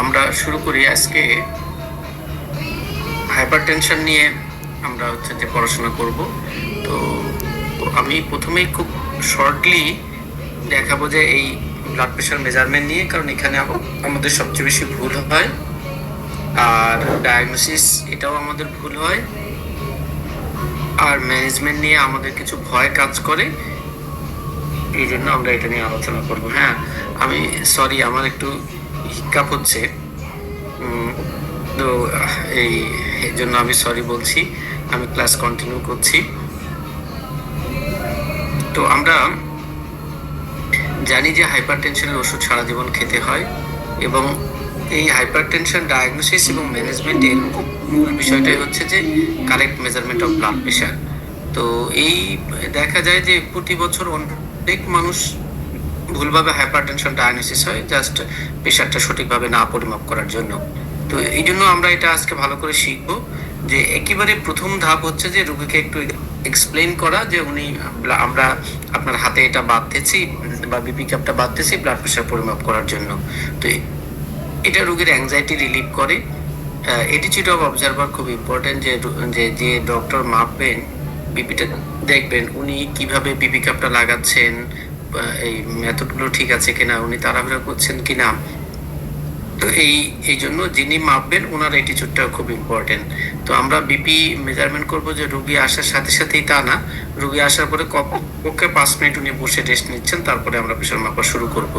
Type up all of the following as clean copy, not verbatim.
আমরা শুরু করি আজকে হাইপারটেনশন নিয়ে আমরা হচ্ছে যে পড়াশোনা করব। তো আমি প্রথমেই খুব শর্টলি দেখাবো যে এই ব্লাড প্রেশার মেজারমেন্ট নিয়ে, কারণ এখানে আমাদের সবচেয়ে বেশি ভুল হয়, আর ডায়াগনোসিস এটাও আমাদের ভুল হয়, আর ম্যানেজমেন্ট নিয়ে আমাদের কিছু ভয় কাজ করে। এই জন্য আমরা এটা নিয়ে আলোচনা করব। হ্যাঁ, আমি সরি, আমার একটু হিক্কাপ হচ্ছে, তো এই জন্য আমি সরি বলছি। আমি ক্লাস কন্টিনিউ করছি। তো আমরা জানি যে হাইপারটেনশনের ওষুধ সারা জীবন খেতে হয়, এবং এই হাইপারটেনশন ডায়াগনোসিস এবং ম্যানেজমেন্টের মূল বিষয়টাই হচ্ছে যে correct measurement of blood pressure. তো এই দেখা যায় যে প্রতি বছর অনেক মানুষ ভুলভাবে হাইপারটেনশন ডায়াগনোসিস হয়, জাস্ট প্রেশারটা সঠিকভাবে না পরিমাপ করার জন্য। তো এই জন্য আমরা এটা আজকে ভালো করে শিখবো যে একেবারে প্রথম ধাপ হচ্ছে যে রোগীকে একটু এক্সপ্লেইন করা যে আমরা আপনার হাতে এটা বাঁধতেছি বা বিপি ক্যাপটা বাঁধতেছি ব্লাড প্রেশার পরিমাপ করার জন্য। তো এটা রোগীর অ্যাংজাইটি রিলিভ করে। অ্যাটিটিউড অফ অবজারভার খুব ইম্পর্টেন্ট, যে ডক্টর মাপবেন বিপিটা, দেখবেন উনি কিভাবে বিপি ক্যাপটা লাগাচ্ছেন, এই মেথডগুলো ঠিক আছে কিনা, উনি তাড়াহুড়া করছেন কিনা। তো এই জন্য যিনি মাপবেন ওনার অ্যাটিটিউডটা খুব ইম্পর্টেন্ট। তো আমরা বিপি মেজারমেন্ট করব যে রোগী আসার সাথে সাথেই তা না, রোগী আসার পরে কমপক্ষে 5 মিনিট উনি বসে রেস্ট নিচ্ছেন, তারপরে আমরা প্রেশার মাপা শুরু করব।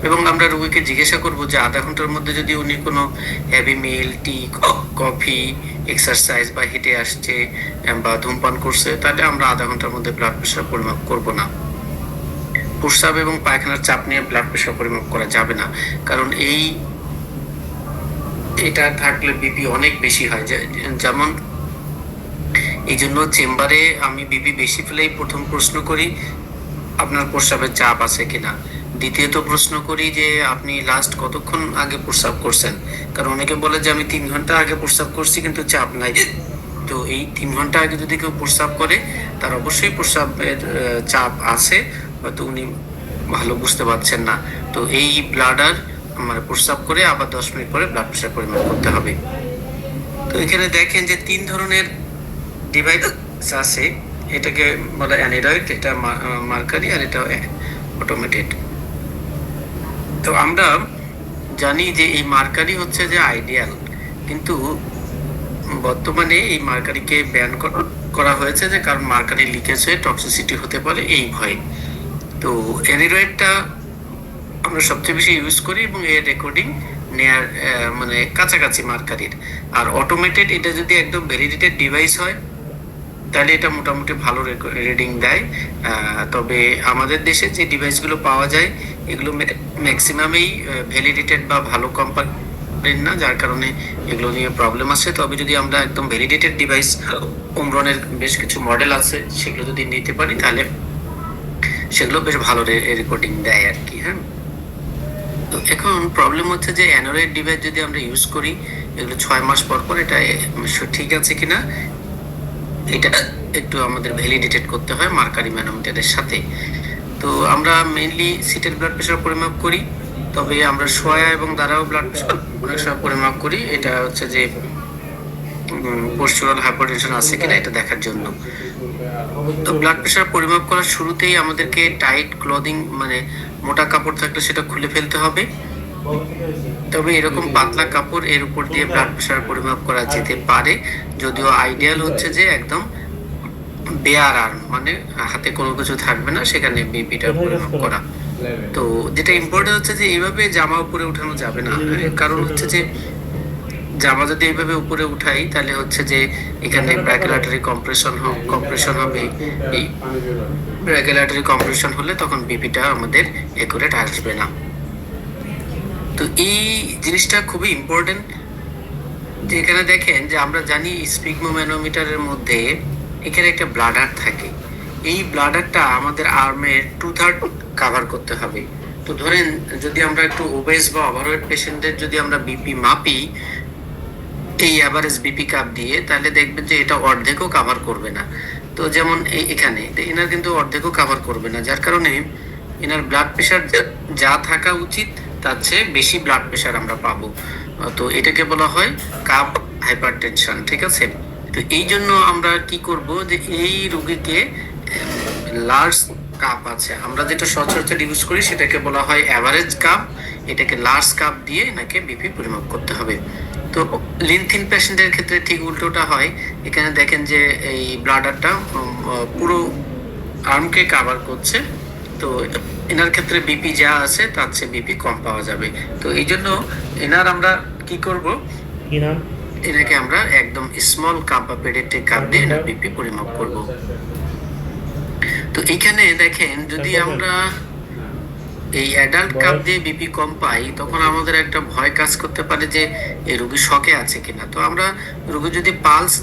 এবং আমরা রোগীকে জিজ্ঞাসা করব যে আধা ঘন্টার মধ্যে যদি উনি কোনো হেভি মিল, টি, কফি, এক্সারসাইজ বা হেঁটে আসছে বা ধূমপান করছে, তাহলে আমরা আধা ঘন্টার মধ্যে ব্লাড প্রেশার পরিমাপ করব না। প্রস্রাব এবং পায়খানার চাপ নিয়ে ব্লাড প্রেশার পরিমাপ করা যাবে না, কারণ এটা থাকলে বিপি অনেক বেশি হয়। যেমন এই জন্য চেম্বারে আমি বিপি বেশি ফেলেই প্রথম প্রশ্ন করি আপনার প্রস্রাবের চাপ আছে কিনা। দ্বিতীয়ত প্রশ্ন করি যে আপনি লাস্ট কতক্ষণ আগে প্রস্রাব করছেন, কারণ অনেকে বলে যে আমি 3 ঘন্টা আগে প্রস্রাব করছি কিন্তু চাপ নাই। তো এই 3 ঘন্টা আগে যদি কেউ প্রস্রাব করে তার অবশ্যই প্রস্রাবের চাপ আছে, হয়তো উনি ভালো বুঝতে পারছেন না। তো এই ব্লাডার মানে প্রস্রাব করে আবার 10 মিনিট পরে ব্লাড প্রেশার পরিমাপ করতে হবে। তো এখানে দেখেন যে 3 ধরনের ডিভাইস আছে, এটাকে বলা অ্যানিরয়েড, এটা মার্কারি, আর এটা অটোমেটেড। তো আমরা জানি যে এই মার্কারি হচ্ছে যে আইডিয়াল, কিন্তু বর্তমানে এই মার্কারিকে ব্যান করা হয়েছে, যে কারণ মার্কারি লিকেজ হয়ে টক্সিসিটি হতে পারে এই ভয়ে। তো অ্যানিরয়েডটা আমরা সবচেয়ে বেশি ইউজ করি এবং এর রেকর্ডিং নেয়ার মানে কাছাকাছি মার্কারির। আর অটোমেটেড এটা যদি একদম ভ্যালিডেটেড ডিভাইস হয় তাহলে এটা মোটামুটি ভালো রিডিং দেয়। তবে আমাদের দেশে যে ডিভাইসগুলো পাওয়া যায় এগুলো ম্যাক্সিমামেই ভ্যালিডেটেড বা ভালো কোম্পানির না, যার কারণে এগুলো নিয়ে প্রবলেম আছে। তবে যদি আমরা একদম ভ্যালিডেটেড ডিভাইস, ওমরনের বেশ কিছু মডেল আছে, সেগুলো যদি নিতে পারি তাহলে সেগুলো বেশ ভালো রেকর্ডিং দেয় আর কি। হ্যাঁ, তো এখন প্রবলেম হচ্ছে যে অ্যান্ড্রয়েড ডিভাইস যদি আমরা ইউজ করি, এগুলো 6 মাস পর পর এটা ঠিক আছে কিনা এটা একটু আমাদের ভ্যালিডেটেড করতে হয় মার্কারি ম্যানোমিটারের সাথে। তো আমরা মেইনলি সিটের ব্লাড প্রেশার পরিমাপ করি, তবে আমরা শোয়া এবং দাঁড়াও ব্লাড প্রেশার অনেক সময় পরিমাপ করি। এটা হচ্ছে যে পোস্চুরাল হাইপারটেনশন আছে কিনা এটা দেখার জন্য। তো ব্লাড প্রেশার পরিমাপ করার শুরুতেই আমাদেরকে টাইট ক্লদিং মানে মোটা কাপড় থাকলে সেটা খুলে ফেলতে হবে। তবে এরকম পাতলা কাপড় এর উপর দিয়ে ব্লাড প্রেশার পরিমাপ করা যেতে পারে, যদিও আইডিয়াল হচ্ছে যে একদম বেয়ার আর্ম, মানে হাতে কোনো কিছু থাকবে না, সেখানে বিপিটা পরিমাপ করা। তো যেটা ইম্পর্টেন্ট হচ্ছে যে এইভাবে জামা উপরে উঠানো যাবে না, কারণ হচ্ছে যে জামা যদি এইভাবে উপরে উঠাই তাহলে হচ্ছে যে এখানে ব্র্যাকুলাটারি কম্প্রেশন হবে। এই ব্র্যাকুলাটারি কম্প্রেশন হলে তখন বিপিটা আমাদের একুরেট আসবে না। তো এই জিনিসটা খুবই ইম্পর্টেন্ট, যে এখানে দেখেন যে আমরা জানি স্পিগমোম্যানোমিটারের মধ্যে এখানে একটা ব্লাডার থাকে। এই ব্লাডারটা আমাদের আর্মের 2/3 কাভার করতে হবে। তো ধরেন যদি আমরা একটু ওবেস বা ওভারওয়েট পেশেন্টের যদি আমরা বিপি মাপি এই অ্যাভারেজ বিপি কাপ দিয়ে, তাহলে দেখবেন যে এটা অর্ধেকও কাভার করবে না। তো যেমন এখানে এনার কিন্তু অর্ধেকও কাভার করবে না, যার কারণে এনার ব্লাড প্রেশার যা থাকা উচিত তার চেয়ে বেশি ব্লাড প্রেশার আমরা পাবো। তো এটাকে বলা হয় কাপ হাইপারটেনশন, ঠিক আছে। তো এই জন্য আমরা কি করব, যে এই রোগীকে লার্জ কাপ আছে, আমরা যেটা সচরাচর ইউজ করি সেটাকে বলা হয় অ্যাভারেজ কাপ, এটাকে লার্জ কাপ দিয়ে এনাকে বিপি পরিমাপ করতে হবে। তো লিনথিন পেশেন্টের ক্ষেত্রে ঠিক উল্টোটা হয়। এখানে দেখেন যে এই ব্লাডারটা পুরো আর্মকে কাভার করছে, তো এনার ক্ষেত্রে বিপি যা আছে তার চেয়ে বিপি কম পাওয়া যাবে। তো এই জন্য এনার আমরা কি করব, এনাকে আমরা একদম স্মল কাপ বা পেডিয়াট্রিক কাপ দিয়ে এনার বিপি পরিমাপ করব। তো এইখানে দেখেন যদি আমরা এই অ্যাডাল্ট কাপ দিয়ে বিপি কম পাই, তখন আমাদের একটা ভয় কাজ করতে পারে যে এই রোগী শকে আছে কিনা। তো আমরা রোগী যদি পালস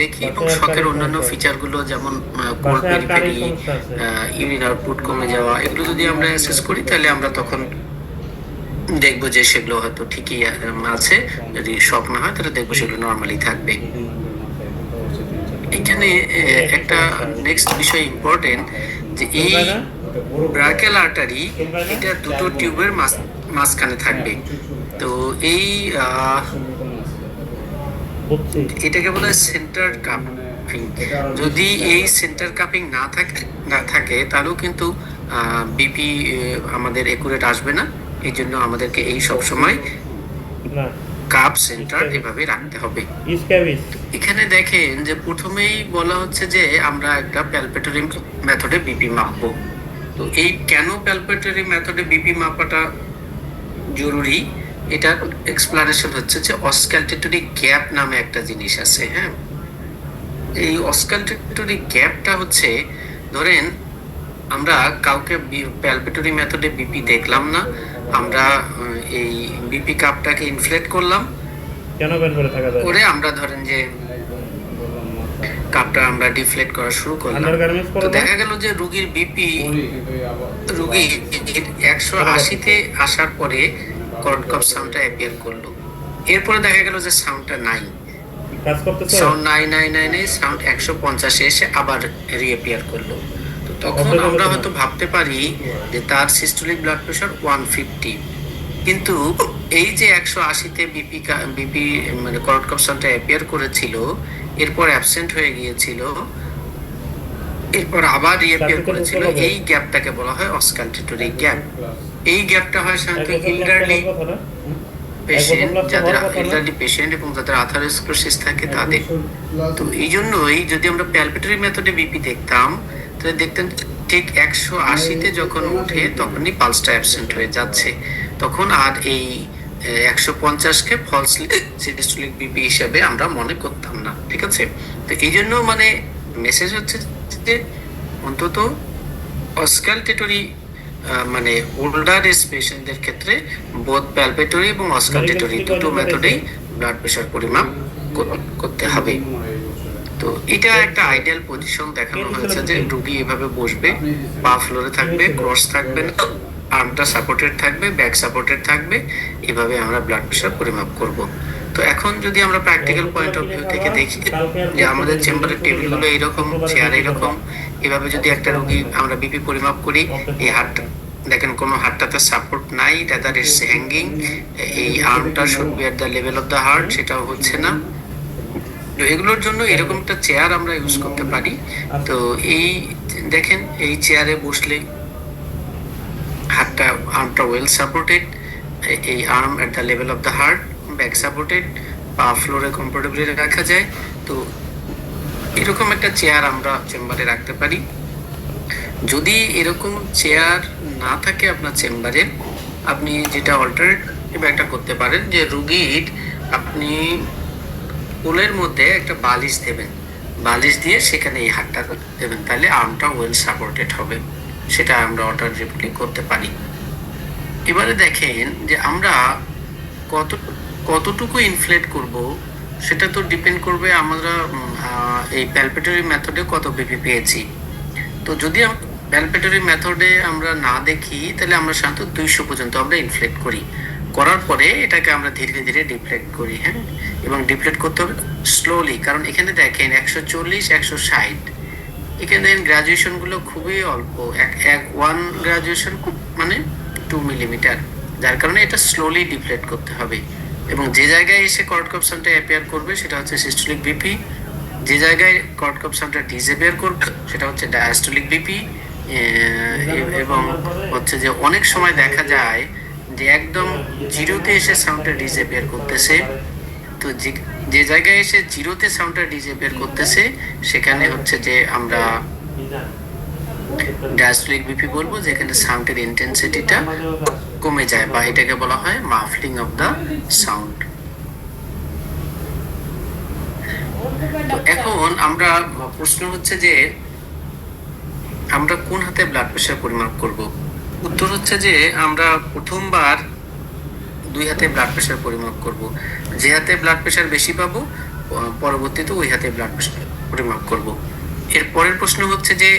দেখি এবং শকের অন্যান্য ফিচারগুলো যেমন কোল্ড পেরিফেরি, ইউরিন আউটপুট কমে যাওয়া, এগুলো যদি আমরা অ্যাসেস করি তাহলে আমরা তখন দেখবো যে সেগুলো হয়তো ঠিকই আছে। যদি শক না হয় তাহলে দেখবো সেগুলো নর্মালি থাকবে। এখানে একটা নেক্সট বিষয় ইম্পর্টেন্ট, যে এই ব্রাকিয়াল আর্টারি এটা দুটো টিউবের মাঝখানে থাকবে। তো এই এটাকে বলা হয় সেন্টার কাপিং। যদি এই সেন্টার কাপিং না থাকে তাহলেও কিন্তু বিপি আমাদের একুরেট আসবে না। এই জন্য আমাদেরকে এই সব সময় কাপ সেন্টার এভাবে রাখতে হবে। এখানে দেখেন যে প্রথমেই বলা হচ্ছে যে আমরা একটা প্যালপেটরি মেথডে বিপি মাপবো। তো এই কেন প্যালপেটরি মেথডে বিপি মাপাটা জরুরি, এটা এক্সপ্লানেশন হচ্ছে যে অসকালটেটরি গ্যাপ নামে একটা জিনিস আছে। হ্যাঁ, এই অসকালটেটরি গ্যাপটা হচ্ছে, ধরেন আমরা কাউকে প্যালপেটরি মেথডে বিপি দেখলাম না, আমরা এই বিপি কাপটাকে ইনফ্লেট করলাম, করে আমরা ধরেন যে কাপটা আমরা ডিফ্লেক্ট করা শুরু করলাম। তো দেখা গেল যে রোগীর বিপি 180-তে আসার পরে কর্ড কাপ সাউন্ডটা অ্যাপিয়ার করলো। এরপরে দেখা গেল যে সাউন্ডটা নাই, সাউন্ড নাই সাউন্ড 150-এ এসে আবার রিঅ্যাপিয়ার করলো। তো তখন আমরা হয়তো ভাবতে পারি যে তার সিস্টোলিক ব্লাড প্রেশার 150, কিন্তু এই যে 180-তে বিপি মানে কর্ড কাপ সাউন্ডটা অ্যাপিয়ার করেছিল, এরপর অ্যাবসেন্ট হয়ে গিয়েছিল, এরপর আবার রিঅ্যাপিয়ার করেছিল, এই গ্যাপটাকে বলা হয় অসকালটেটরি গ্যাপ। এই গ্যাপটা হয় সাধারণত এলডারলি পেশেন্ট, যাদের এলডারলি পেশেন্ট এবং যাদের আথারোস্ক্লেরোসিস থাকে তাদের। তো এই জন্যই যদি আমরা প্যালপেটরি মেথডে বিপি দেখতাম তাহলে দেখতেন ঠিক 180-তে যখন উঠে তখনই পালসটা অ্যাবসেন্ট হয়ে যাচ্ছে, তখন আর এই 150-কে ফলসলি সিস্টোলিক বিপি হিসেবে আমরা মনে করতাম না, ঠিক আছে। তো এই জন্য মানে মেসেজ হচ্ছে যে অন্তত অসকালটেটরি মানে ওল্ডার এজ পেশেন্টদের ক্ষেত্রে বোথ প্যালপেটরি এবং অসকালটেটরি দুটো মেথডেই ব্লাড প্রেশার পরিমাপ করতে হবে। তো এটা একটা আইডিয়াল পজিশন দেখানো হয়েছে যে রোগী এভাবে বসবে, পা ফ্লোরে থাকবে, ক্রস থাকবে না, আর্মটা সাপোর্টেড থাকবে, ব্যাক সাপোর্টেড থাকবে, এভাবে আমরা ব্লাড প্রেশার পরিমাপ করব। তো এখন যদি আমরা প্র্যাকটিক্যাল পয়েন্ট অফ ভিউ থেকে দেখি যে আমাদের চেম্বারের টেবিলগুলো এইরকম, চেয়ার এইরকম, এভাবে যদি একটা রোগী আমরা বিপি পরিমাপ করি, এই হাতটা দেখেন কোনো হাতটাতে সাপোর্ট নাই, রাদার ইটস হ্যাঙ্গিং, এই আর্মটা should be at the level of the heart, সেটাও হচ্ছে না। তো এগুলোর জন্য এরকম একটা চেয়ার আমরা ইউজ করতে পারি। তো এই দেখেন এই চেয়ারে বসলে হাতটা, আর্মটা ওয়েল সাপোর্টেড, এই arm at the level of the heart, back supported, পা ফ্লোরে কমফোর্টেবলি রাখা যায়। তো এরকম একটা চেয়ার আমরা চেম্বারে রাখতে পারি। যদি এরকম চেয়ার না থাকে আপনার চেম্বারে, আপনি যেটা অল্টারনেটিভ একটা করতে পারেন যে রোগীর আপনি কোলের মধ্যে একটা বালিশ দেবেন, বালিশ দিয়ে সেখানে এই হাতটা দেবেন, তাহলে আর্মটা ওয়েল সাপোর্টেড হবে। সেটা আমরা অল্টারনেটিভলি করতে পারি। এবারে দেখেন যে আমরা কতটুকু ইনফ্লেট করব, সেটা তো ডিপেন্ড করবে আমরা এই প্যালপেটরি মেথডে কত বিপি পেয়েছি। তো যদি প্যালপেটরি মেথডে আমরা না দেখি তাহলে আমরা সাধারণত 200 পর্যন্ত আমরা ইনফ্লেট করি, করার পরে এটাকে আমরা ধীরে ধীরে ডিফ্লেক্ট করি। হ্যাঁ, এবং ডিফ্লেক্ট করতে হবে স্লোলি, কারণ এখানে দেখেন 140, 160, এখানে গ্রাজুয়েশন গুলো খুবই অল্প, 1 গ্রাজুয়েশন মানে 2 মিলিমিটার, যার কারণে এটা স্লোলি ডিপ্লেট করতে হবে। এবং যে জায়গায় এসে কর্টিকপ সেন্টার অ্যাপিয়ার করবে সেটা হচ্ছে সিস্টোলিক বিপি, যে জায়গায় কর্টিকপ সেন্টার ডিসঅ্যাপিয়ার করবে সেটা হচ্ছে ডায়াস্টোলিক বিপি। এবং হচ্ছে যে অনেক সময় দেখা যায় যে একদম জিরোতে এসে সাউন্ডটা ডিসঅ্যাপিয়ার করতেছে। তো যে জায়গায় এসে জিরোতে সাউন্ডটা ডিসঅ্যাপিয়ার করতেছে সেখানে হচ্ছে যে আমরা ডায়াস্টোলিক বিপি বলবো, যেখানে সাউন্ডের ইন্টেন্সিটিটা কমে যায়, বা এটাকে বলা হয় মাফলিং অফ দ্য সাউন্ড। তো এখন আমরা প্রশ্ন হচ্ছে যে আমরা কোন হাতে ব্লাড প্রেশার পরিমাপ করব? উত্তর হচ্ছে যে আমরা প্রথমবার দুই হাতে ব্লাড প্রেশার পরিমাপ করব। যে হাতে ব্লাড প্রেশার বেশি পাবো পরবর্তীতে ওই হাতে ব্লাড প্রেশার পরিমাপ করব। এর পরের প্রশ্ন হচ্ছে যে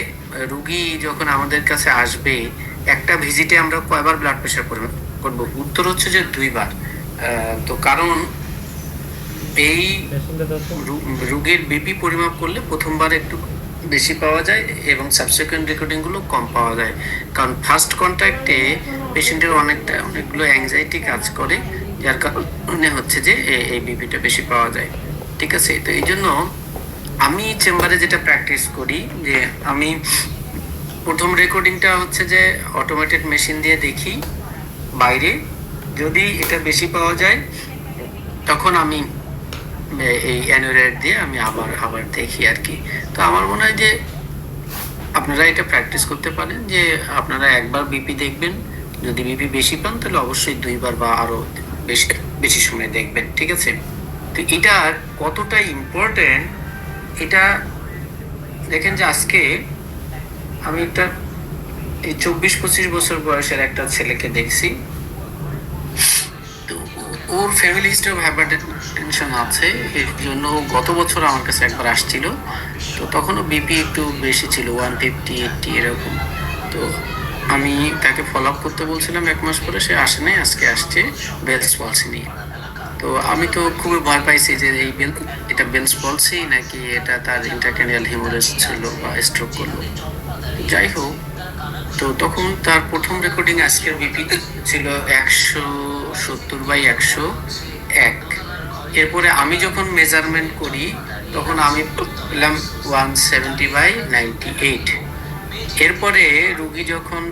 রুগী যখন আমাদের কাছে আসবে একটা ভিজিটে আমরা কয়বার ব্লাড প্রেশার পরিমাপ করব? উত্তর হচ্ছে যে 2 বার। তো কারণ এই রোগীর বিপি পরিমাপ করলে প্রথমবার একটু বেশি পাওয়া যায় এবং সাবসিকুয়েন্ট রেকর্ডিং গুলো কম পাওয়া যায়, কারণ ফার্স্ট কন্ট্যাক্টে পেশেন্টের অনেকগুলো অ্যাংজাইটি কাজ করে, যার কারণে হচ্ছে যে এই বিপিটা বেশি পাওয়া যায়। ঠিক আছে, তো এই জন্য আমি চেম্বারে যেটা প্র্যাকটিস করি যে আমি প্রথম রেকর্ডিংটা হচ্ছে যে অটোমেটেড মেশিন দিয়ে দেখি বাইরে, যদি এটা বেশি পাওয়া যায় তখন আমি এই অ্যানুয়ারেট দিয়ে আমি আবার দেখি আর কি। তো আমার মনে হয় যে আপনারা এটা প্র্যাকটিস করতে পারেন যে আপনারা একবার বিপি দেখবেন, যদি বিপি বেশি পান তাহলে অবশ্যই 2 বার বা আরো বেশি সময় দেখবেন। ঠিক আছে, তো এটা কতটা ইম্পর্টেন্ট এটা দেখেন যে আজকে আমি একটা এই 24-25 বছর বয়সের একটা ছেলেকে দেখছি, ওর ফ্যামিলি হিস্ট্রি অফ হাইপারটেনশন আছে, এর জন্য গত বছর আমার কাছে একবার আসছিল। তো তখনও বিপি একটু বেশি ছিল, 150-80 এরকম। তো আমি তাকে ফলো আপ করতে বলছিলাম 1 মাস পরে, সে আসে নাই, আজকে আসছে বেলস পলসি নিয়ে। তো আমি তো খুবই ভয় পাইছি যে এটা বেলস পলসি নাকি এটা তার ইন্টারক্যানিয়াল হেমোরেজ ছিল বা স্ট্রোক করলো। যাই হোক, তো তখন তার প্রথম রেকর্ডিং আজকের বিপি ছিল 170/101। এরপরে আমি যখন মেজারমেন্ট করি তখন আমি পেলাম 170/98। এরপরে রুগী যখন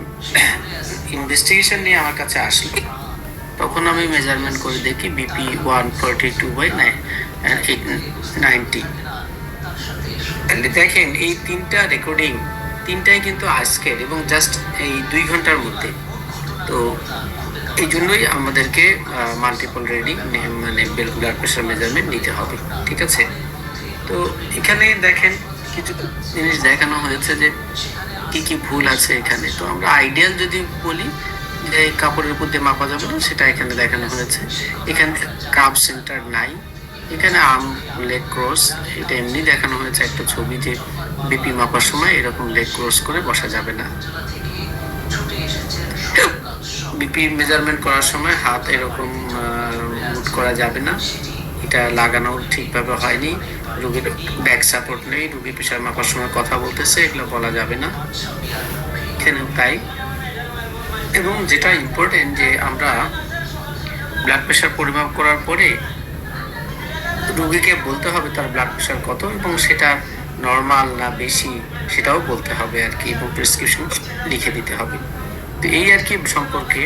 ইনভেস্টিগেশন নিয়ে আমার কাছে আসলো তখন আমি মেজারমেন্ট করে দেখি বিপি 142/90। দেখেন এই 3টা রেকর্ডিং, 3টাই কিন্তু আজকের এবং জাস্ট এই 2 ঘন্টার মধ্যে। তো এই জন্যই আমাদেরকে মাল্টিপল রিডিং মানে ব্লাড প্রেশার মেজারমেন্ট নিতে হবে। ঠিক আছে, তো এখানে দেখেন কিছু জিনিস দেখানো হয়েছে যে কি কি ভুল আছে এখানে। তো আমরা আইডিয়াল যদি বলি যে কাপড়ের উপর দিয়ে মাপা যাবে না, সেটা এখানে দেখানো হয়েছে। এখানে কাপ সেন্টার নাই, এখানে আর্ম লেগ ক্রস, এটা এমনি দেখানো হয়েছে একটা ছবি যে বিপি মাপার সময় এরকম লেগ ক্রস করে বসা যাবে না। বিপি মেজারমেন্ট করার সময় হাত এরকম মুট করা যাবে না, এটা লাগানো ঠিকভাবে হয়নি। রোগীর ব্যাক সাপোর্ট নেই, রোগী প্রেশার মাপার সময় কথা বলতেছে, এগুলো বলা যাবে না এখানেও তাই। এবং যেটা ইম্পর্টেন্ট যে আমরা ব্লাড প্রেশার পরিমাপ করার পরে রোগীকে বলতে হবে তার ব্লাড প্রেশার কত এবং সেটা নর্মাল না বেশি সেটাও বলতে হবে আর কি, এবং প্রেসক্রিপশন লিখে দিতে হবে। তো এই আর কি সম্পর্কে